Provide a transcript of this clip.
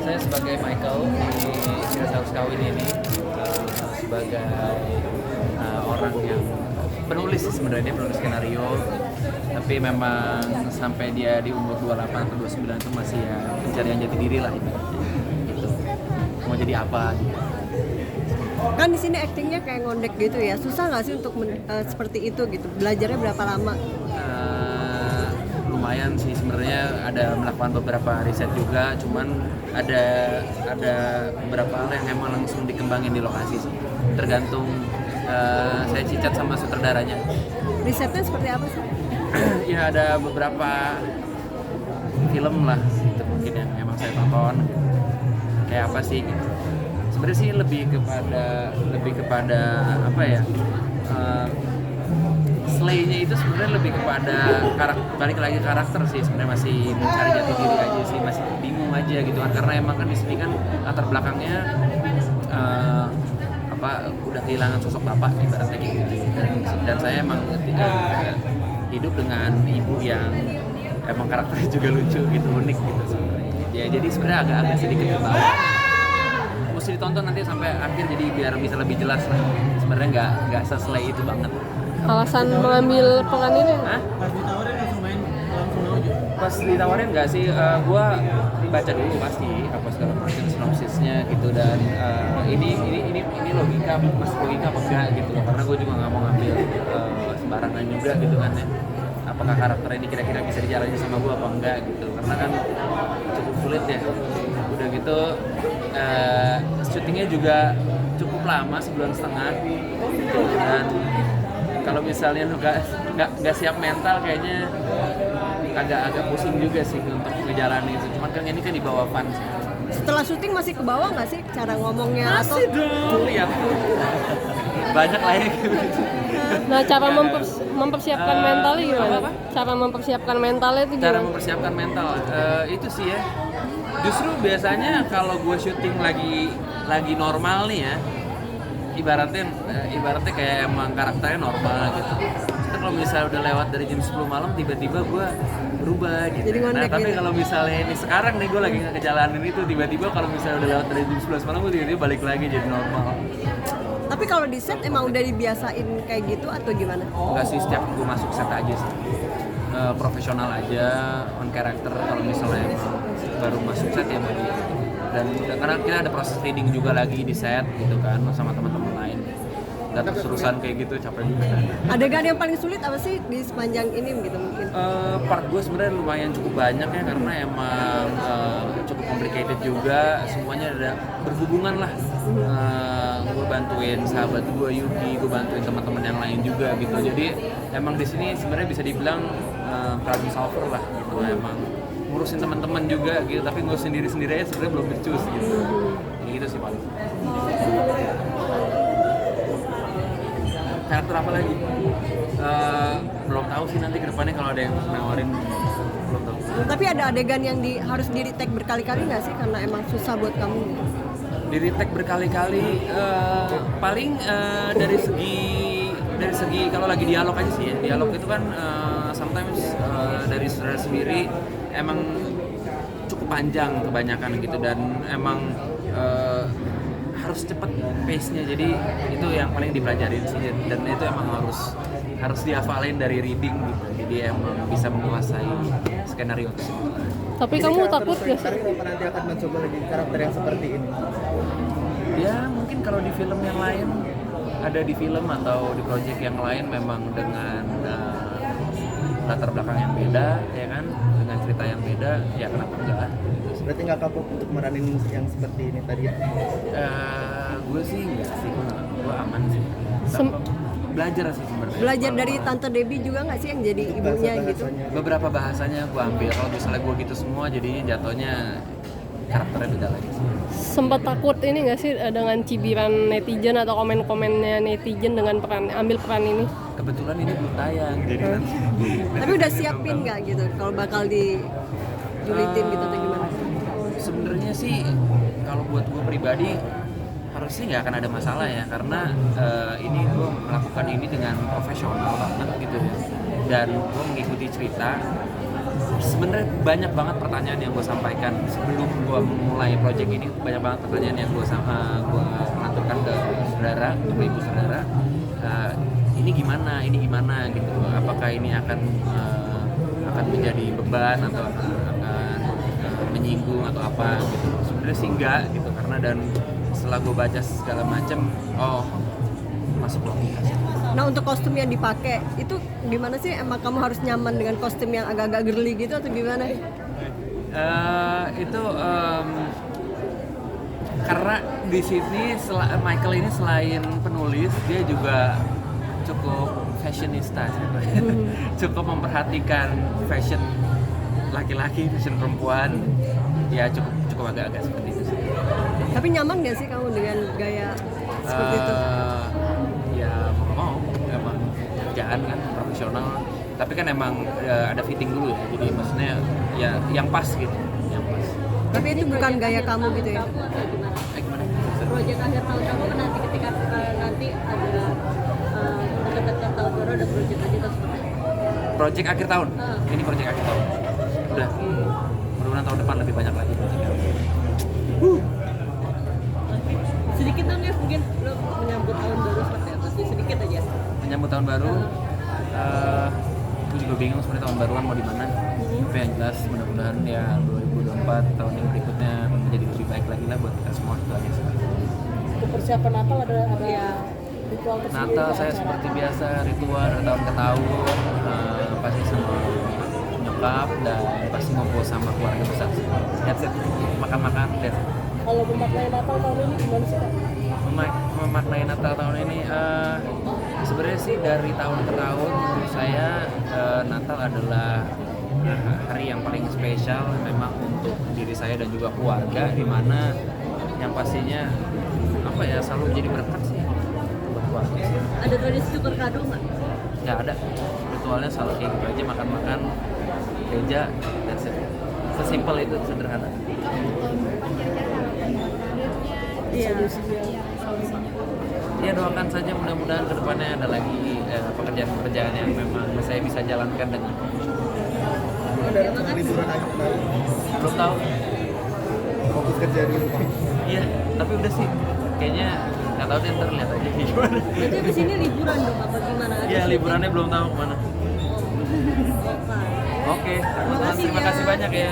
Saya sebagai Michael di Cerita Harus Kawin ini sebagai orang yang penulis sih sebenarnya, dia penulis skenario, tapi memang sampai dia di umur 28 atau 29 itu masih ya pencarian jati diri lah ibaratnya gitu. Mau jadi apa gitu. Kan di sini aktingnya kayak ngondek gitu ya, susah nggak sih untuk seperti itu gitu? Belajarnya berapa lama? Lumayan sih sebenarnya, ada melakukan beberapa riset juga, cuman ada beberapa hal yang emang langsung dikembangin di lokasi sih, tergantung saya cicat sama sutradaranya. Risetnya seperti apa sih? Ya ada beberapa film lah gitu, mungkin yang emang saya tonton kayak apa sih gitu. Sebenarnya sih lebih kepada apa ya, Slay-nya itu sebenarnya lebih kepada balik lagi karakter sih, sebenarnya masih mencari jati diri aja sih, masih bingung aja gitu kan, karena emang kan di sini kan latar belakangnya udah kehilangan sosok bapak ibaratnya gitu. Dan saya emang hidup dengan ibu yang emang karakternya juga lucu gitu, unik gitu sebenarnya. Ya jadi sebenarnya agak sedikit ke bawah. Mesti ditonton nanti sampai akhir jadi biar bisa lebih jelas lah. Sebenarnya nggak seslay itu banget. Alasan mengambil peran ini? Hah? Pas ditawarin langsung main, langsung aja. Pas ditawarin nggak sih, gue baca dulu pasti apa segala macam sinopsisnya gitu, dan ini logika mas logika apa enggak gitu loh, karena gue juga nggak mau ngambil sembarangan juga gitu kan ya, apakah karakter ini kira-kira bisa dijalani sama gue apa enggak gitu, karena kan cukup sulit ya. Udah gitu syutingnya juga cukup lama, 1,5 bulan gitu, dan kalau misalnya lu nggak siap mental kayaknya agak pusing juga sih untuk ngejalanin itu. Cuman kan ini kan di bawah fun sih. Setelah syuting masih ke bawah nggak sih cara ngomongnya? Masih dong ya. Banyak lah ya gitu. Nah, cara mempersiapkan mentalnya gimana? apa? Cara mempersiapkan mentalnya itu Cara gimana? mempersiapkan mental itu sih ya. Justru biasanya kalau gue syuting lagi normal nih ya, ibaratnya kayak emang karakternya normal gitu. Tapi kalau misalnya udah lewat dari jam 10 malam tiba-tiba gue berubah gitu. Jadi ngondek Nah, tapi gitu. kalau misalnya ini sekarang nih gue lagi ngejalanin itu, tiba-tiba kalau misalnya udah lewat dari jam 11 malam gue tiba-tiba balik lagi jadi normal. Tapi kalau di set emang udah dibiasain kayak gitu atau gimana? Enggak sih, setiap gue masuk set aja sih. Profesional aja, on character. Kalau misalnya emang baru masuk set ya baru. Dan karena kita ada proses reading juga lagi di set gitu kan sama teman-teman lain. Dan terus-terusan kayak gitu capek juga kan. Adegan yang paling sulit apa sih di sepanjang ini gitu mungkin? Part gue sebenarnya lumayan cukup banyak ya, karena emang cukup complicated juga, semuanya ada berhubungan lah. Gue bantuin sahabat gue Yuki, gue bantuin teman-teman yang lain juga gitu. Jadi emang di sini sebenarnya bisa dibilang problem solver lah gitu. Emang ngurusin teman-teman juga gitu, tapi ngurusin diri sendiri aja sebenarnya belum becus gitu. Kayak gitu sih paling. Karakter apa lagi? Belum tahu sih, nanti kedepannya kalau ada yang nawarin belum tahu. Tapi ada adegan yang harus di retake berkali-kali nggak sih karena emang susah buat kamu? Di retake berkali-kali, paling dari segi kalau lagi dialog aja sih ya. Dialog itu kan sometimes dari saudara sendiri emang cukup panjang kebanyakan gitu, dan emang harus cepet pace-nya, jadi itu yang paling dipelajarin sih, dan itu emang harus dihafalin dari reading gitu, jadi emang bisa menguasai skenario tersebut. Tapi kamu takut gak sih? Apa nanti akan mencoba lagi karakter yang seperti ini? Ya mungkin kalau di film yang lain, ada di film atau di project yang lain memang dengan latar belakang yang beda ya kan, dengan cerita yang beda, ya kenapa enggak. Berarti nggak kapok untuk meranin yang seperti ini tadi ya? Gue sih enggak sih, gue aman sih. Belajar sih sebenarnya. Belajar dari Tante Debbie juga nggak sih yang jadi ibunya gitu? Beberapa bahasanya gue ambil, kalau misalnya gue gitu semua jadinya jatuhnya karakternya beda lagi sih. Sempat takut ini nggak sih dengan cibiran netizen atau komen-komennya netizen dengan ambil peran ini? Kebetulan ini belum tayang, jadi nanti. Tapi udah siapin nggak gitu kalau bakal dijulitin gitu atau gimana? Sebenarnya sih kalau buat gue pribadi harusnya nggak akan ada masalah ya, karena ini gue melakukan ini dengan profesional banget gitu ya, dan gue mengikuti cerita sebenarnya banyak banget pertanyaan yang gue sampaikan sebelum gue mulai project ini. Banyak banget pertanyaan yang gue lanturkan ke saudara, ke ibu saudara. Ini gimana gitu. Apakah ini akan menjadi beban atau akan menyinggung atau apa gitu. Sebenarnya sih enggak gitu, karena dan setelah gue baca segala macam, masuk logika sih. Nah untuk kostum yang dipakai itu gimana sih? Emang kamu harus nyaman dengan kostum yang agak-agak girly gitu atau gimana? Karena di sini Michael ini selain penulis, dia juga cukup fashionista, cukup memperhatikan fashion laki-laki, fashion perempuan, ya cukup agak-agak seperti itu sih. Tapi nyaman gak sih kamu dengan gaya seperti itu? Ya mau emang kerjaan kan profesional, tapi kan emang ada fitting dulu ya, jadi maksudnya ya yang pas gitu, yang pas. Tapi itu bukan gaya kamu gitu ya? Gimana? Proyek akhir tahun kamu nanti ketika nanti ada dekat-dekat tahun baru ada proyek lagi atau seperti apa? Project akhir tahun. Ini project akhir tahun. Udah. Mudah-mudahan tahun depan lebih banyak lagi project. Sedikit dong ya, mungkin lo menyambut tahun baru seperti apa sih? Sedikit aja. Menyambut tahun baru, aku juga bingung sebenarnya tahun baruan mau di mana. Tapi yang jelas mudah-mudahan ya 2024 tahun yang berikutnya menjadi lebih baik lagi lah buat kita semua, itu aja sih. Untuk persiapan Natal ada ritual tersendiri? Natal saya seperti biasa ritual dari tahun ke tahun, pasti sama nyokap dan pasti ngumpul sama keluarga besar. That's it. Makan-makan, that's it. Kalau memaknai Natal tahun ini gimana sih Kak? Memaknai Natal tahun ini sebenarnya sih dari tahun ke tahun menurut saya Natal adalah hari yang paling spesial memang untuk diri saya dan juga keluarga, di mana yang pastinya selalu menjadi berkat sih buat keluarga. Ada tradisi tukar kado nggak? Nggak ada, ritualnya selalu kayak gitu aja, makan-makan, gereja, that's it. Sesimpel itu, sederhana. Iya. Ya doakan saja mudah-mudahan kedepannya ada lagi pekerjaan-pekerjaan yang memang saya bisa jalankan dengan Ada liburan akhir tahun, belum tahu. fokus kerja di rumah. Iya, tapi udah sih kayaknya nggak tahu deh, ntar lihat aja gimana. Berarti di sini liburan dong apa gimana? Iya, liburannya belum tahu kemana. Oke, terima kasih banyak ya.